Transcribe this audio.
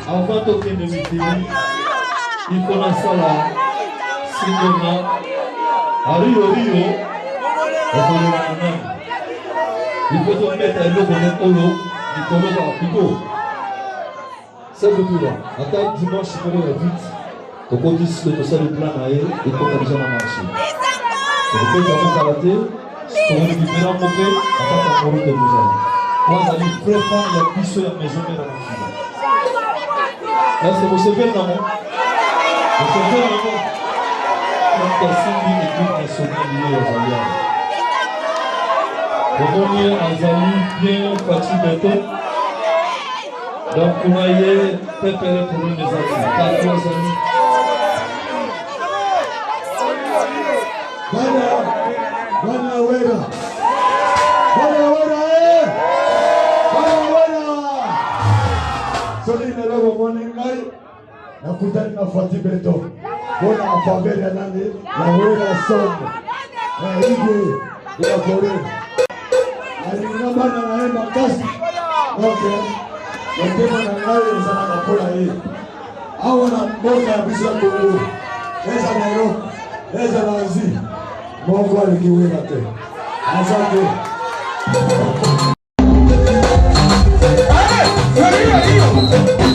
Avant de il faut la salle, Rio, il faut te mettre un lot c'est le plus là. Attends dimanche, il faut la vite. Donc on dit que tu as le plan à elle et qu'on a déjà marché. Donc on peut faire karaté, on va récupérer un peu, attends qu'on de nous. Moi, ça dit très fort, il y a plus sur la maison que dans la fille. Là, c'est vous savez, non? Vous savez, non? Quand tu as 5 000 équipes nationales liées aux Alliances. On est en Zali bien fatigué. Donc, vous voyez, préparer pour les amis. Pas trois amis. Bwana wera. Soli nelo mwanengai na kutani na Fatibeto. Bona afabele ya nani ya wera songo. Na hivyo ya kore. Alinabana na hema kasi. Okay. Ndio na ngai sana nakula hii. Hawa na mboga ya bisa kulu. Eza nero. Eza nazi. Mungu alikiweka te. Asante. Hey,